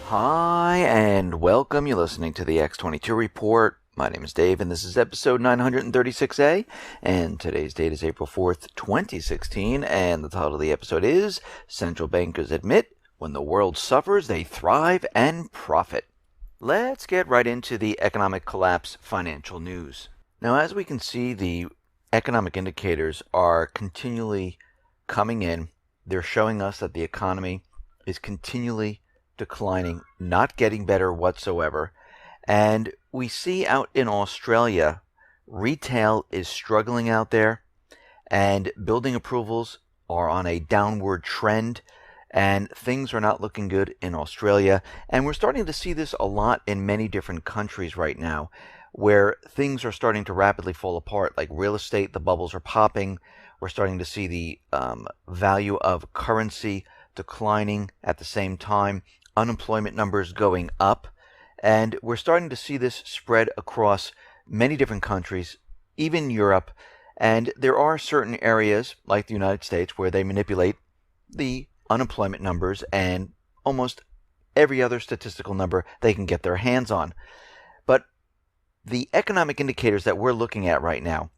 Hi, and welcome. You're listening to the X22 Report. My name is Dave, and this is episode 936A, and today's date is April 4th, 2016, and the title of the episode is Central Bankers Admit When the World Suffers, They Thrive and Profit. Let's get right into the economic collapse financial news. Now, as we can see, the economic indicators are continually coming in. They're showing us that the economy is continually declining, not getting better whatsoever. And we see out in Australia, retail is struggling out there, and building approvals are on a downward trend, and things are not looking good in Australia. And we're starting to see this a lot in many different countries right now, where things are starting to rapidly fall apart, like real estate, the bubbles are popping. We're starting to see the value of currency declining at the same time, unemployment numbers going up, and we're starting to see this spread across many different countries, even Europe. And there are certain areas, like the United States, where they manipulate the unemployment numbers and almost every other statistical number they can get their hands on. But the economic indicators that we're looking at right now,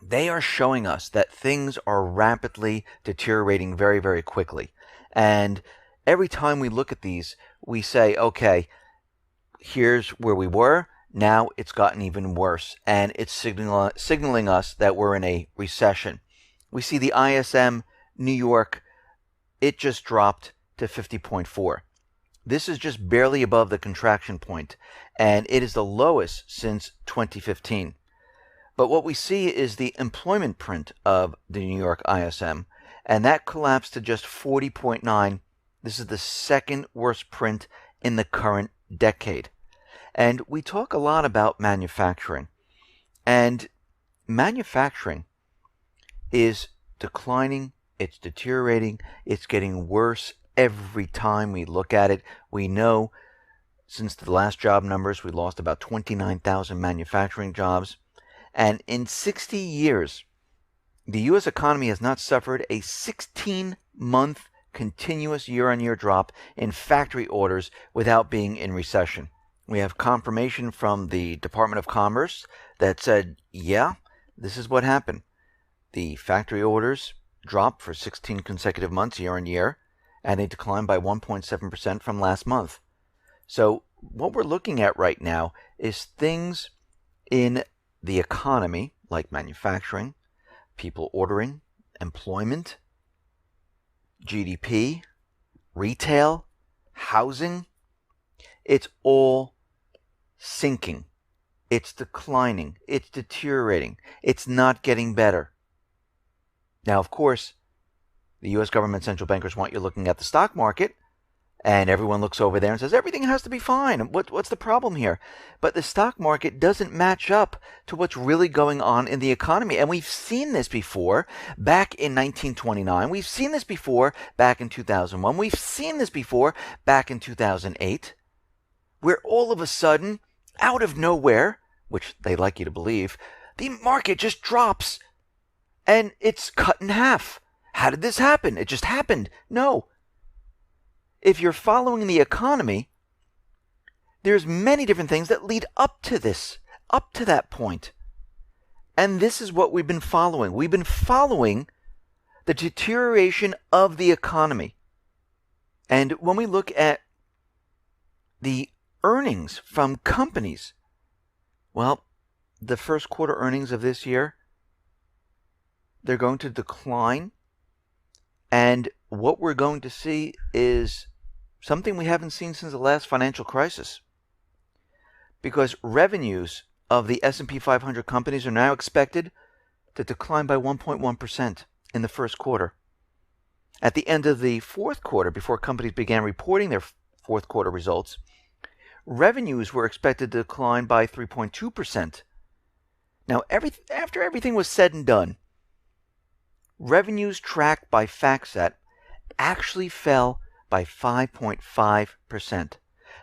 they are showing us that things are rapidly deteriorating very, very quickly. And every time we look at these, we say, okay, here's where we were. Now it's gotten even worse, and it's signaling us that we're in a recession. We see the ISM New York, it just dropped to 50.4. This is just barely above the contraction point, and it is the lowest since 2015. But what we see is the employment print of the New York ISM, and that collapsed to just 40.9. This is the second worst print in the current decade. And we talk a lot about manufacturing. And manufacturing is declining, it's deteriorating, it's getting worse every time we look at it. We know since the last job numbers, we lost about 29,000 manufacturing jobs. And in 60 years, the U.S. economy has not suffered a 16-month continuous year-on-year drop in factory orders without being in recession. We have confirmation from the Department of Commerce that said, yeah, this is what happened. The factory orders dropped for 16 consecutive months year-on-year, and they declined by 1.7% from last month. So what we're looking at right now is things in the economy, like manufacturing, people ordering, employment, GDP, retail, housing. It's all sinking. It's declining. It's deteriorating. It's not getting better. Now, of course, the U.S. government central bankers want you looking at the stock market, and everyone looks over there and says, everything has to be fine. What's the problem here? But the stock market doesn't match up to what's really going on in the economy. And we've seen this before back in 1929. We've seen this before back in 2001. We've seen this before back in 2008, where all of a sudden, out of nowhere, which they like you to believe, the market just drops and it's cut in half. How did this happen? It just happened. No. If you're following the economy, there's many different things that lead up to this, up to that point. And this is what we've been following. We've been following the deterioration of the economy. And when we look at the earnings from companies, well, the first quarter earnings of this year, they're going to decline. And what we're going to see is something we haven't seen since the last financial crisis. Because revenues of the S&P 500 companies are now expected to decline by 1.1% in the first quarter. At the end of the fourth quarter, before companies began reporting their fourth quarter results, revenues were expected to decline by 3.2%. Now, after everything was said and done, revenues tracked by FactSet actually fell by 5.5%.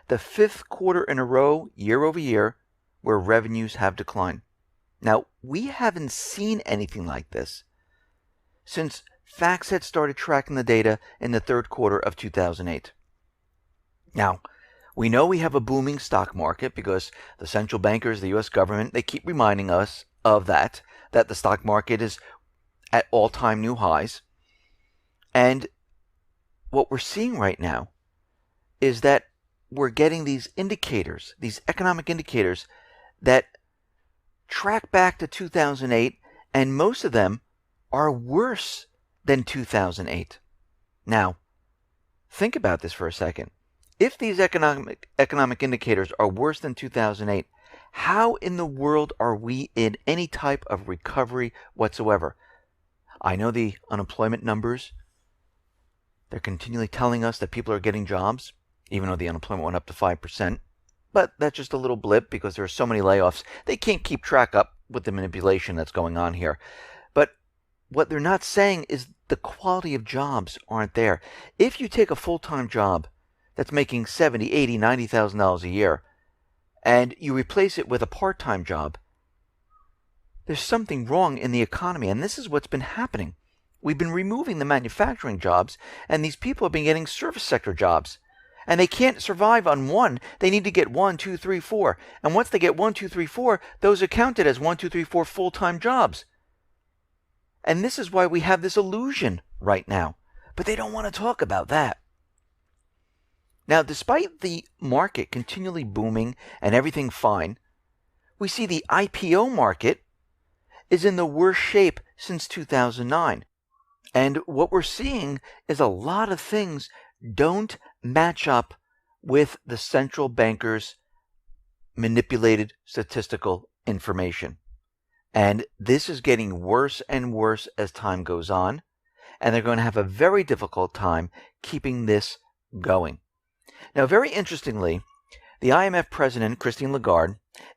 The fifth quarter in a row, year over year, where revenues have declined. Now, we haven't seen anything like this since FactSet started tracking the data in the third quarter of 2008. Now, we know we have a booming stock market because the central bankers, the U.S. government, they keep reminding us of that the stock market is at all-time new highs. And what we're seeing right now is that we're getting these indicators, these economic indicators that track back to 2008, and most of them are worse than 2008. Now, think about this for a second. If these economic indicators are worse than 2008, how in the world are we in any type of recovery whatsoever? I know the unemployment numbers, they're continually telling us that people are getting jobs, even though the unemployment went up to 5%. But that's just a little blip because there are so many layoffs. They can't keep track up with the manipulation that's going on here. But what they're not saying is the quality of jobs aren't there. If you take a full-time job that's making $70,000, $80,000, $90,000 a year, and you replace it with a part-time job, there's something wrong in the economy. And this is what's been happening. We've been removing the manufacturing jobs, and these people have been getting service sector jobs. And they can't survive on one. They need to get 1, 2, 3, 4. And once they get 1, 2, 3, 4, those are counted as 1, 2, 3, 4 full-time jobs. And this is why we have this illusion right now. But they don't want to talk about that. Now, despite the market continually booming and everything fine, we see the IPO market is in the worst shape since 2009. And what we're seeing is a lot of things don't match up with the central bankers' manipulated statistical information. And this is getting worse and worse as time goes on. And they're going to have a very difficult time keeping this going. Now, very interestingly, the IMF president, Christine Lagarde,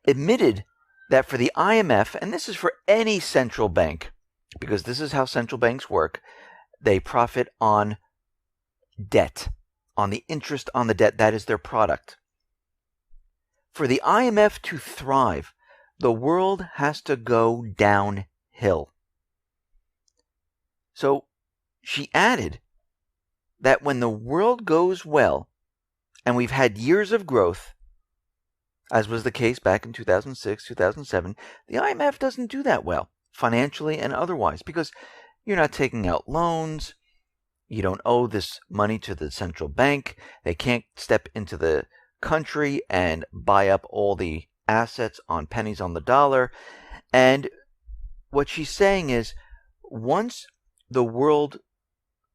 admitted that for the IMF, and this is for any central bank, because this is how central banks work, they profit on debt, on the interest on the debt. That is their product. For the IMF to thrive, the world has to go downhill. So she added that when the world goes well, and we've had years of growth, as was the case back in 2006, 2007, the IMF doesn't do that well, financially and otherwise, because you're not taking out loans, you don't owe this money to the central bank, they can't step into the country and buy up all the assets on pennies on the dollar. And what she's saying is, once the world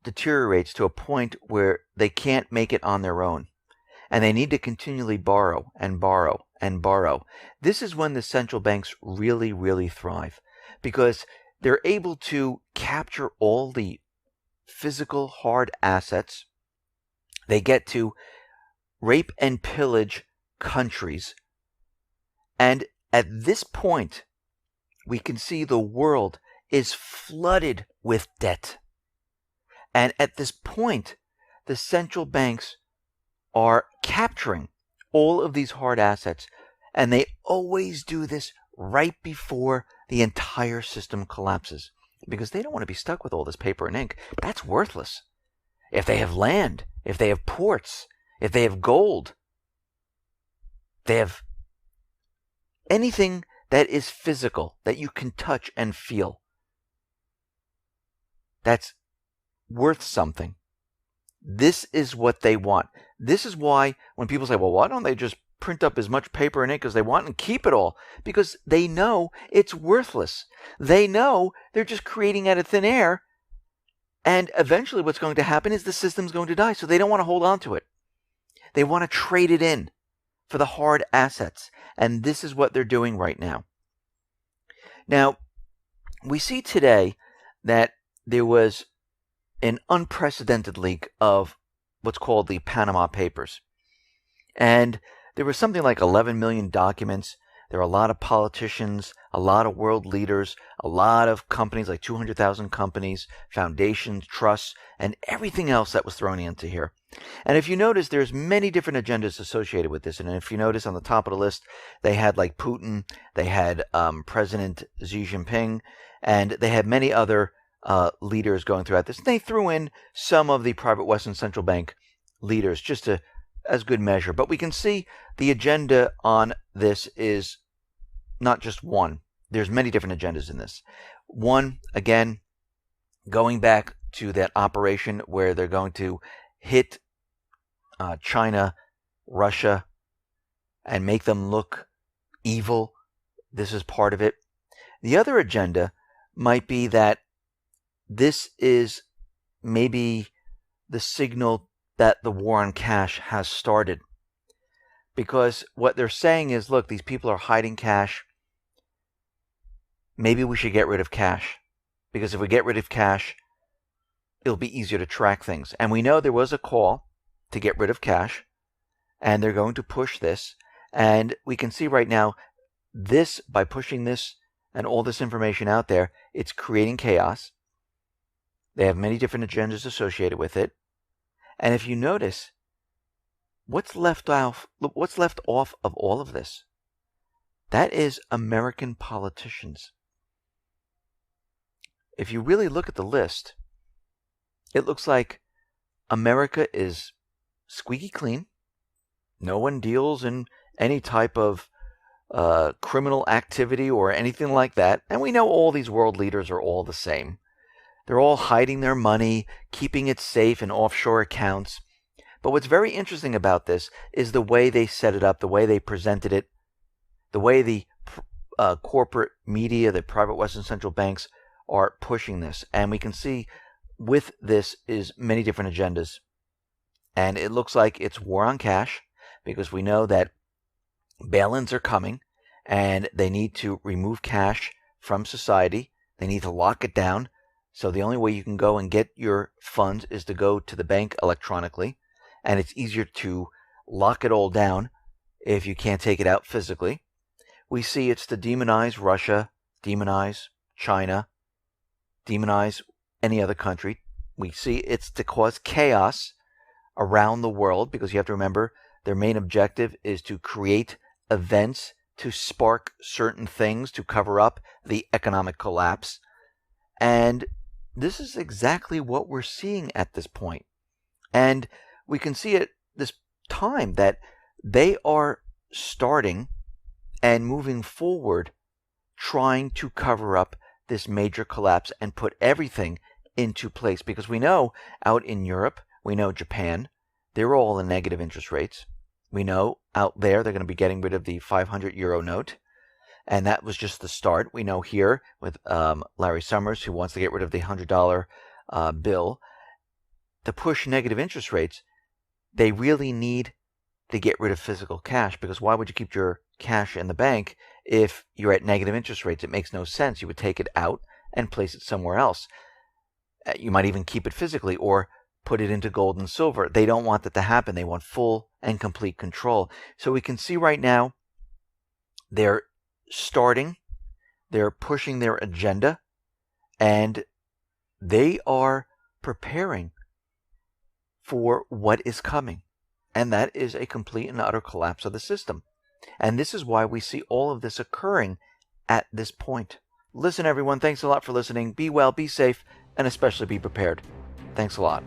deteriorates to a point where they can't make it on their own, and they need to continually borrow and borrow and borrow, this is when the central banks really, really thrive, because they're able to capture all the physical hard assets. They get to rape and pillage countries. And at this point, we can see the world is flooded with debt. And at this point, the central banks are capturing all of these hard assets, and they always do this right before the entire system collapses, because they don't want to be stuck with all this paper and ink. That's worthless. If they have land, if they have ports, if they have gold, they have anything that is physical, that you can touch and feel, that's worth something. This is what they want. This is why when people say, well, why don't they just print up as much paper and ink as they want and keep it all? Because they know it's worthless. They know they're just creating out of thin air. And eventually what's going to happen is the system's going to die. So they don't want to hold on to it. They want to trade it in for the hard assets. And this is what they're doing right now. Now, we see today that there was an unprecedented leak of what's called the Panama Papers. And there was something like 11 million documents. There are a lot of politicians, a lot of world leaders, a lot of companies, like 200,000 companies, foundations, trusts, and everything else that was thrown into here. And if you notice, there's many different agendas associated with this. And if you notice on the top of the list, they had like Putin, they had President Xi Jinping, and they had many other leaders going throughout this. They threw in some of the private Western central bank leaders just to as good measure. But we can see the agenda on this is not just one. There's many different agendas in this. One, again, going back to that operation where they're going to hit China, Russia, and make them look evil. This is part of it. The other agenda might be that this is maybe the signal that the war on cash has started. Because what they're saying is, look, these people are hiding cash. Maybe we should get rid of cash. Because if we get rid of cash, it'll be easier to track things. And we know there was a call to get rid of cash. And they're going to push this. And we can see right now, this, by pushing this and all this information out there, it's creating chaos. They have many different agendas associated with it. And if you notice, what's left off of all of this? That is American politicians. If you really look at the list, it looks like America is squeaky clean. No one deals in any type of criminal activity or anything like that. And we know all these world leaders are all the same. They're all hiding their money, keeping it safe in offshore accounts. But what's very interesting about this is the way they set it up, the way they presented it, the way the corporate media, the private Western central banks are pushing this. And we can see with this is many different agendas. And it looks like it's war on cash, because we know that bail-ins are coming and they need to remove cash from society. They need to lock it down. So the only way you can go and get your funds is to go to the bank electronically. And it's easier to lock it all down if you can't take it out physically. We see it's to demonize Russia, demonize China, demonize any other country. We see it's to cause chaos around the world, because you have to remember their main objective is to create events to spark certain things to cover up the economic collapse. And this is exactly what we're seeing at this point. And we can see at this time that they are starting and moving forward, trying to cover up this major collapse and put everything into place. Because we know out in Europe, we know Japan, they're all in negative interest rates. We know out there they're going to be getting rid of the 500 euro note. And that was just the start. We know here with Larry Summers, who wants to get rid of the $100 bill, to push negative interest rates, they really need to get rid of physical cash. Because why would you keep your cash in the bank if you're at negative interest rates? It makes no sense. You would take it out and place it somewhere else. You might even keep it physically or put it into gold and silver. They don't want that to happen. They want full and complete control. So we can see right now they're pushing their agenda, and they are preparing for what is coming. And that is a complete and utter collapse of the system. And this is why we see all of this occurring at this point. Listen, everyone, thanks a lot for listening. Be well, be safe, and especially be prepared. Thanks a lot.